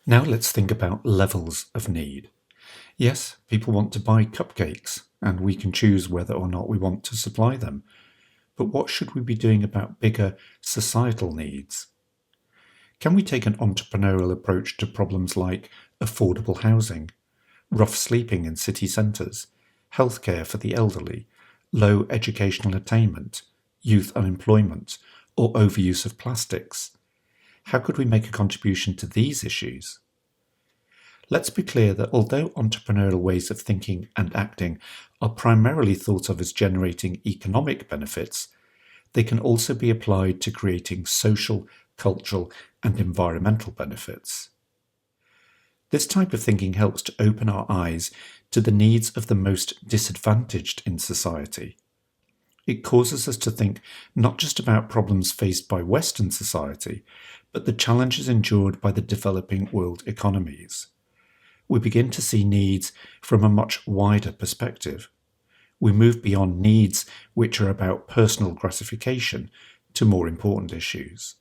Now let's think about levels of need. Yes, people want to buy cupcakes, and we can choose whether or not we want to supply them. But what should we be doing about bigger societal needs? Can we take an entrepreneurial approach to problems like affordable housing, rough sleeping in city centres, healthcare for the elderly, low educational attainment, youth unemployment, or overuse of plastics? How could we make a contribution to these issues? Let's be clear that although entrepreneurial ways of thinking and acting are primarily thought of as generating economic benefits, they can also be applied to creating social, cultural, and environmental benefits. This type of thinking helps to open our eyes to the needs of the most disadvantaged in society. It causes us to think not just about problems faced by Western society, but the challenges endured by the developing world economies. We begin to see needs from a much wider perspective. We move beyond needs which are about personal gratification to more important issues.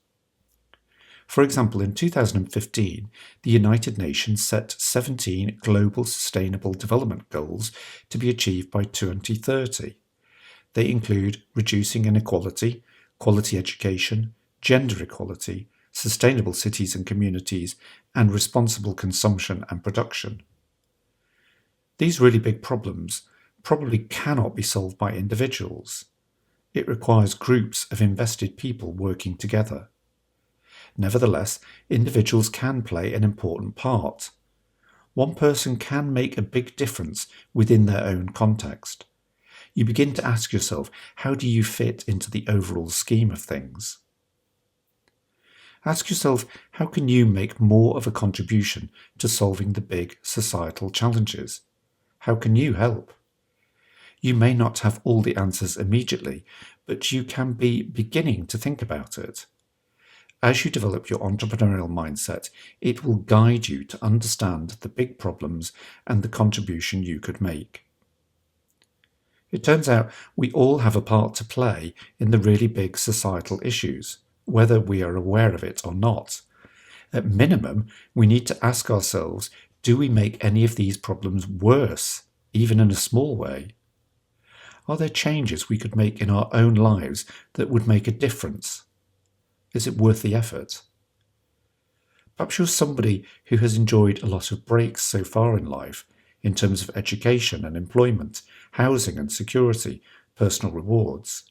For example, in 2015, the United Nations set 17 Global Sustainable Development Goals to be achieved by 2030. They include reducing inequality, quality education, gender equality, sustainable cities and communities, and responsible consumption and production. These really big problems probably cannot be solved by individuals. It requires groups of invested people working together. Nevertheless, individuals can play an important part. One person can make a big difference within their own context. You begin to ask yourself, how do you fit into the overall scheme of things? Ask yourself, how can you make more of a contribution to solving the big societal challenges? How can you help? You may not have all the answers immediately, but you can be beginning to think about it. As you develop your entrepreneurial mindset, it will guide you to understand the big problems and the contribution you could make. It turns out we all have a part to play in the really big societal issues, whether we are aware of it or not. At minimum, we need to ask ourselves, do we make any of these problems worse, even in a small way? Are there changes we could make in our own lives that would make a difference? Is it worth the effort? Perhaps you're somebody who has enjoyed a lot of breaks so far in life, in terms of education and employment, housing and security, personal rewards.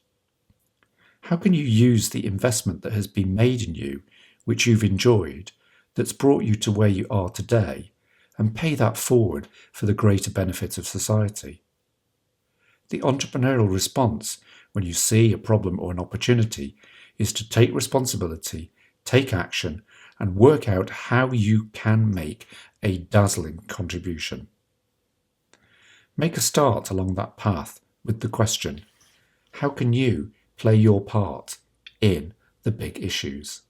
How can you use the investment that has been made in you, which you've enjoyed, that's brought you to where you are today, and pay that forward for the greater benefit of society? The entrepreneurial response, when you see a problem or an opportunity, is to take responsibility, take action, and work out how you can make a dazzling contribution. Make a start along that path with the question, how can you play your part in the big issues?